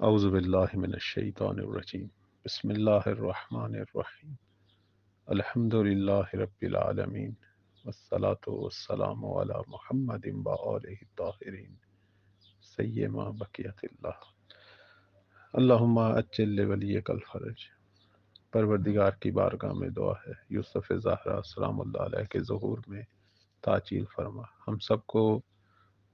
اعوذ باللہ من الشیطان الرجیم بسم اللہ الرحمن الرحیم الحمد للہ رب العالمین والصلاة والسلام علی محمد وآلہ الطاہرین سیما بقیت اللہ اللہم اجل لولیک الفرج۔ پروردگار کی بارگاہ میں دعا ہے یوسف زہرا سلام اللہ علیہ کے ظہور میں تعجیل فرما، ہم سب کو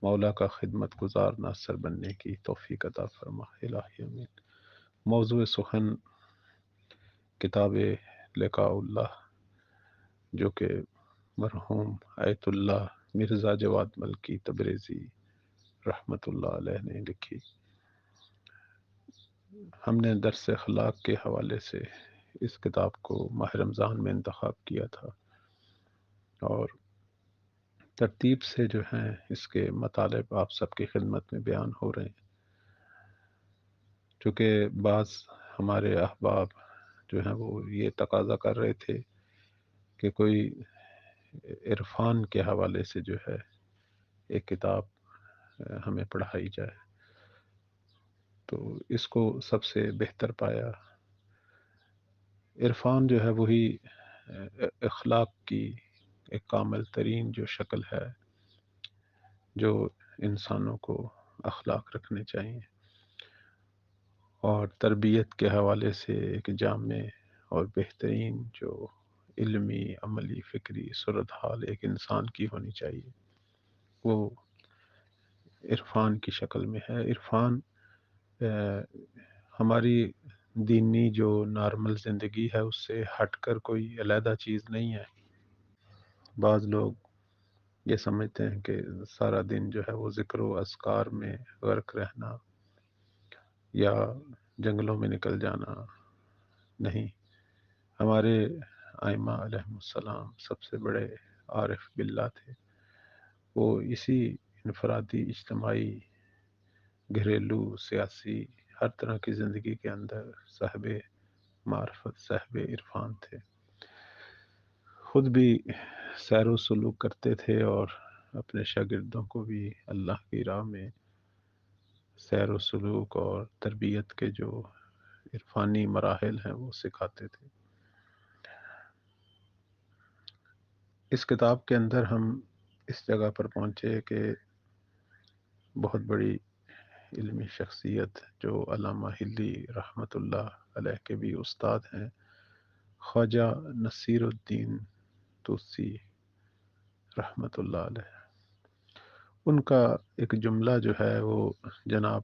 مولا کا خدمت گزار ناصر بننے کی توفیق عطا فرما الہی امین۔ موضوع سخن کتاب لقاء اللہ جو کہ مرحوم آیت اللہ مرزا جواد ملکی تبریزی رحمۃ اللہ علیہ نے لکھی۔ ہم نے درس اخلاق کے حوالے سے اس کتاب کو ماہ رمضان میں انتخاب کیا تھا، اور ترتیب سے جو ہیں اس کے مطالب آپ سب کی خدمت میں بیان ہو رہے ہیں، چونکہ بعض ہمارے احباب جو ہیں وہ یہ تقاضا کر رہے تھے کہ کوئی عرفان کے حوالے سے جو ہے ایک کتاب ہمیں پڑھائی جائے، تو اس کو سب سے بہتر پایا۔ عرفان جو ہے وہی اخلاق کی ایک کامل ترین جو شکل ہے، جو انسانوں کو اخلاق رکھنے چاہیے، اور تربیت کے حوالے سے ایک جامع اور بہترین جو علمی عملی فکری صورتحال ایک انسان کی ہونی چاہیے، وہ عرفان کی شکل میں ہے۔ عرفان ہماری دینی جو نارمل زندگی ہے اس سے ہٹ کر کوئی علیحدہ چیز نہیں ہے۔ بعض لوگ یہ سمجھتے ہیں کہ سارا دن جو ہے وہ ذکر و اذکار میں غرق رہنا یا جنگلوں میں نکل جانا نہیں۔ ہمارے ائمہ علیہم السلام سب سے بڑے عارف باللہ تھے، وہ اسی انفرادی اجتماعی گھریلو سیاسی ہر طرح کی زندگی کے اندر صاحب معرفت صاحب عرفان تھے، خود بھی سیر و سلوک کرتے تھے اور اپنے شاگردوں کو بھی اللہ کی راہ میں سیر و سلوک اور تربیت کے جو عرفانی مراحل ہیں وہ سکھاتے تھے۔ اس کتاب کے اندر ہم اس جگہ پر پہنچے کہ بہت بڑی علمی شخصیت جو علامہ حلی رحمۃ اللہ علیہ کے بھی استاد ہیں، خواجہ نصیر الدین توسی رحمۃ اللہ علیہ، ان کا ایک جملہ جو ہے وہ جناب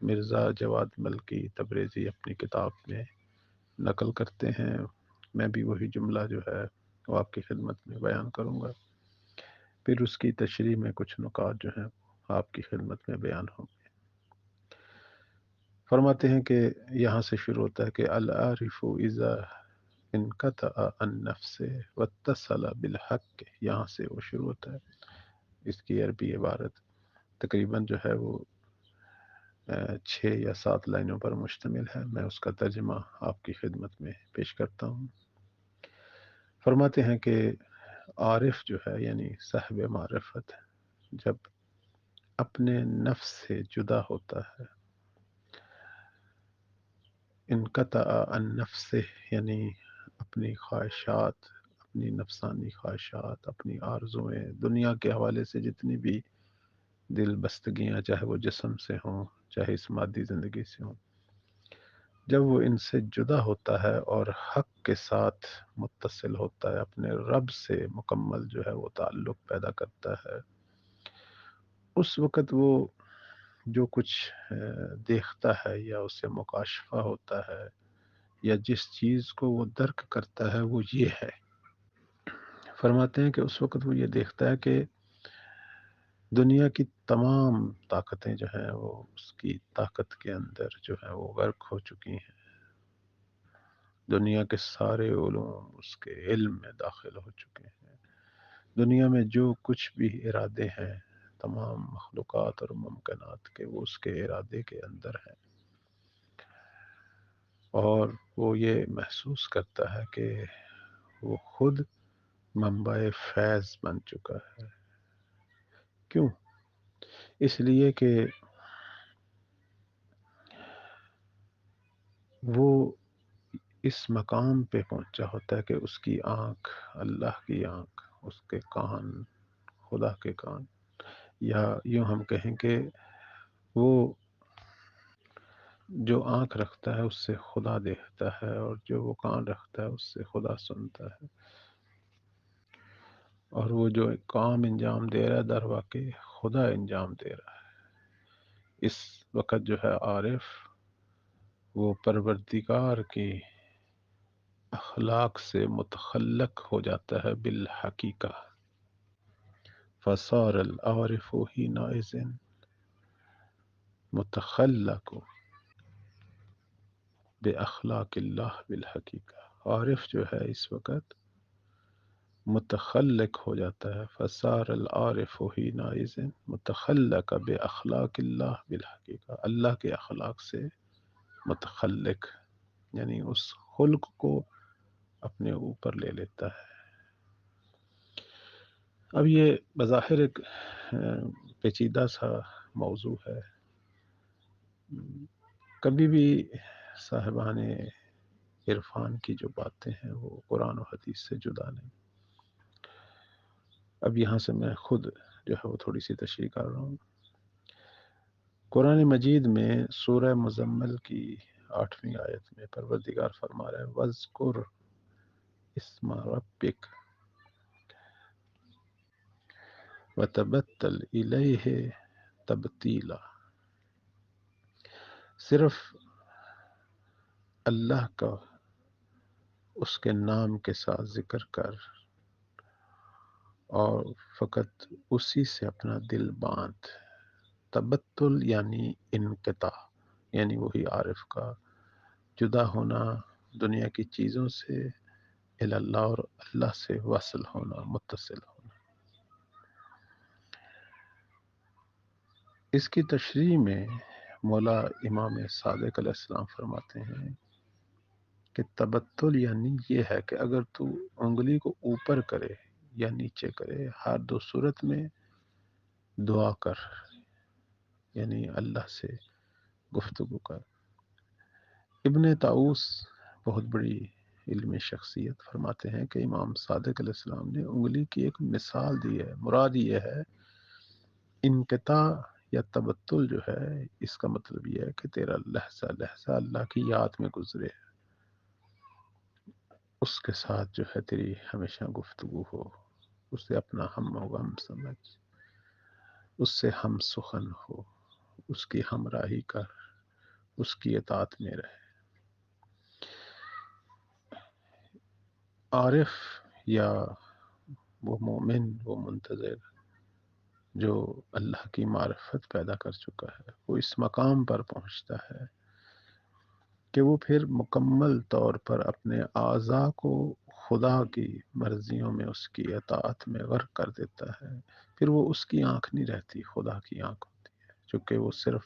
مرزا جواد ملکی تبریزی اپنی کتاب میں نقل کرتے ہیں۔ میں بھی وہی جملہ جو ہے وہ آپ کی خدمت میں بیان کروں گا، پھر اس کی تشریح میں کچھ نکات جو ہیں آپ کی خدمت میں بیان ہوں گے۔ فرماتے ہیں کہ یہاں سے شروع ہوتا ہے کہ العارف اذا انقطع عن نفس واتصل بالحق، یہاں سے وہ شروع ہوتا ہے۔ اس کی عربی عبارت تقریباً جو ہے وہ 6 یا 7 لائنوں پر مشتمل ہے، میں اس کا ترجمہ آپ کی خدمت میں پیش کرتا ہوں۔ فرماتے ہیں کہ عارف جو ہے یعنی صاحب معرفت جب اپنے نفس سے جدا ہوتا ہے، انقطع عن نفس یعنی اپنی خواہشات، اپنی نفسانی خواہشات، اپنی آرزویں، دنیا کے حوالے سے جتنی بھی دل بستگیاں، چاہے وہ جسم سے ہوں چاہے اس مادی زندگی سے ہوں، جب وہ ان سے جدا ہوتا ہے اور حق کے ساتھ متصل ہوتا ہے، اپنے رب سے مکمل جو ہے وہ تعلق پیدا کرتا ہے، اس وقت وہ جو کچھ دیکھتا ہے یا اس سے مکاشفہ ہوتا ہے یا جس چیز کو وہ درک کرتا ہے وہ یہ ہے۔ فرماتے ہیں کہ اس وقت وہ یہ دیکھتا ہے کہ دنیا کی تمام طاقتیں جو ہیں وہ اس کی طاقت کے اندر جو ہے وہ غرق ہو چکی ہیں، دنیا کے سارے علوم اس کے علم میں داخل ہو چکے ہیں، دنیا میں جو کچھ بھی ارادے ہیں تمام مخلوقات اور ممکنات کے، وہ اس کے ارادے کے اندر ہیں، اور وہ یہ محسوس کرتا ہے کہ وہ خود منبع فیض بن چکا ہے۔ کیوں؟ اس لیے کہ وہ اس مقام پہ پہنچا ہوتا ہے کہ اس کی آنکھ اللہ کی آنکھ، اس کے کان خدا کے کان، یا یوں ہم کہیں کہ وہ جو آنکھ رکھتا ہے اس سے خدا دیکھتا ہے، اور جو وہ کان رکھتا ہے اس سے خدا سنتا ہے، اور وہ جو کام انجام دے رہا ہے در واقع خدا انجام دے رہا ہے۔ اس وقت جو ہے عارف وہ پروردگار کی اخلاق سے متخلق ہو جاتا ہے بالحقیقہ۔ فصار العارف حینئذ متخلق باخلاق اللہ بالحقیقہ، عارف جو ہے اس وقت متخلق ہو جاتا ہے، فصار العارف حینئذ متخلق باخلاق اللہ بالحقیقہ، اللہ کے اخلاق سے متخلق، یعنی اس خلق کو اپنے اوپر لے لیتا ہے۔ اب یہ بظاہر ایک پیچیدہ سا موضوع ہے، کبھی بھی صاحبان عرفان کی جو باتیں ہیں وہ قرآن و حدیث سے جدا نہیں۔ اب یہاں سے میں خود جو ہے وہ تھوڑی سی تشریح کر رہا ہوں۔ قرآن مجید میں سورہ مزمل کی 8ویں آیت میں پروردگار فرما رہا ہے وَاذْكُرْ اسم ربک وَتَبَتَّلْ إِلَيْهِ تبتیلا، صرف اللہ کا اس کے نام کے ساتھ ذکر کر اور فقط اسی سے اپنا دل باندھ۔ تبتل یعنی انقطاع، یعنی وہی عارف کا جدا ہونا دنیا کی چیزوں سے، اللہ اور اللہ سے وصل ہونا، متصل ہونا۔ اس کی تشریح میں مولا امام صادق علیہ السلام فرماتے ہیں کہ تبتل یعنی یہ ہے کہ اگر تو انگلی کو اوپر کرے یا نیچے کرے، ہر دو صورت میں دعا کر، یعنی اللہ سے گفتگو کر۔ ابن طاؤس بہت بڑی علمی شخصیت فرماتے ہیں کہ امام صادق علیہ السلام نے انگلی کی ایک مثال دی ہے، مراد یہ ہے انقطاع یا تبتل جو ہے اس کا مطلب یہ ہے کہ تیرا لہجہ لہجہ اللہ کی یاد میں گزرے، اس کے ساتھ جو ہے تیری ہمیشہ گفتگو ہو، اسے اپنا ہم و غم سمجھ، اس سے ہم سخن ہو، اس کی ہمراہی کر، اس کی اطاعت میں رہے۔ عارف یا وہ مومن، وہ منتظر جو اللہ کی معرفت پیدا کر چکا ہے، وہ اس مقام پر پہنچتا ہے کہ وہ پھر مکمل طور پر اپنے اعضاء کو خدا کی مرضیوں میں اس کی اطاعت میں غرق کر دیتا ہے۔ پھر وہ اس کی آنکھ نہیں رہتی، خدا کی آنکھ ہوتی ہے، چونکہ وہ صرف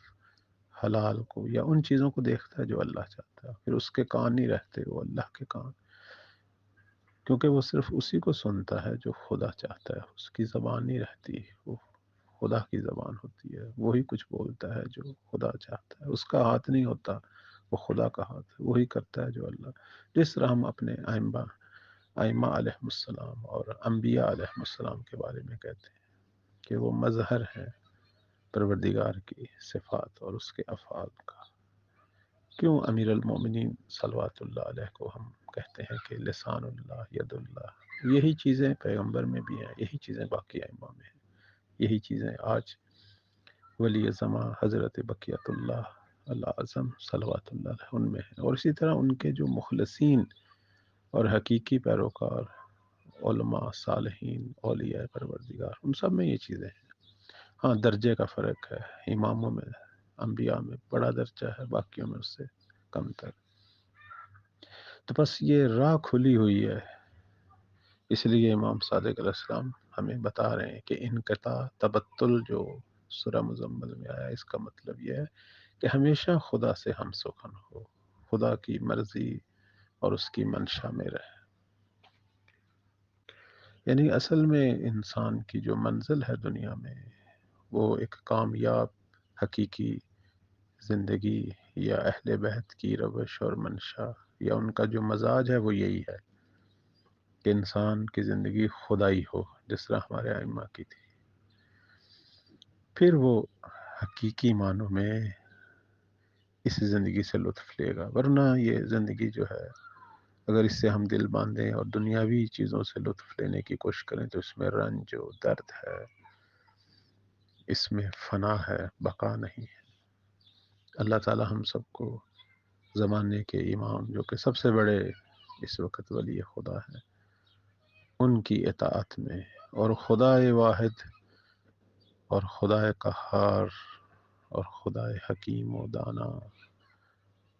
حلال کو یا ان چیزوں کو دیکھتا ہے جو اللہ چاہتا ہے۔ پھر اس کے کان نہیں رہتے، وہ اللہ کے کان، کیونکہ وہ صرف اسی کو سنتا ہے جو خدا چاہتا ہے۔ اس کی زبان نہیں رہتی، وہ خدا کی زبان ہوتی ہے، وہی کچھ بولتا ہے جو خدا چاہتا ہے۔ اس کا ہاتھ نہیں ہوتا، وہ خدا کا ہاتھ ہے، وہی کرتا ہے جو اللہ۔ جس طرح ہم اپنے ائمہ علیہ السلام اور انبیاء علیہ السلام کے بارے میں کہتے ہیں کہ وہ مظہر ہیں پروردگار کی صفات اور اس کے افعال کا۔ کیوں امیر المومنین صلوات اللہ علیہ کو ہم کہتے ہیں کہ لسان اللہ، ید اللہ، یہی چیزیں پیغمبر میں بھی ہیں، یہی چیزیں باقی ائمہ میں ہیں، یہی چیزیں آج ولی زماں حضرت بقیت اللہ اعظم صلوات اللہ علیہ ان میں ہیں، اور اسی طرح ان کے جو مخلصین اور حقیقی پیروکار علماء، صالحین، اولیاء پروردگار، ان سب میں یہ چیزیں ہیں۔ ہاں درجے کا فرق ہے، اماموں میں انبیاء میں بڑا درجہ ہے، باقیوں میں اس سے کم تر۔ تو بس یہ راہ کھلی ہوئی ہے، اس لیے امام صادق علیہ السلام ہمیں بتا رہے ہیں کہ انقطاع، تبتل جو سورہ مزمل میں آیا، اس کا مطلب یہ ہے کہ ہمیشہ خدا سے ہم سخن ہو، خدا کی مرضی اور اس کی منشا میں رہے۔ یعنی اصل میں انسان کی جو منزل ہے دنیا میں، وہ ایک کامیاب حقیقی زندگی یا اہل بیت کی روش اور منشا یا ان کا جو مزاج ہے وہ یہی ہے کہ انسان کی زندگی خدائی ہو، جس طرح ہمارے ائمہ کی تھی، پھر وہ حقیقی معنوں میں اس زندگی سے لطف لے گا، ورنہ یہ زندگی جو ہے اگر اس سے ہم دل باندھیں اور دنیاوی چیزوں سے لطف لینے کی کوشش کریں تو اس میں رنج و درد ہے، اس میں فنا ہے، بقا نہیں ہے۔ اللہ تعالی ہم سب کو زمانے کے امام جو کہ سب سے بڑے اس وقت ولی خدا ہیں، ان کی اطاعت میں اور خدا واحد اور خدا قہار اور خدا حکیم و دانا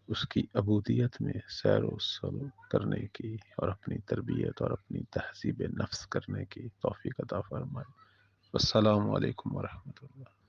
اس کی عبودیت میں سیر و سلوک کرنے کی اور اپنی تربیت اور اپنی تہذیب نفس کرنے کی توفیق عطا فرمائے۔ السلام علیکم ورحمۃ اللہ۔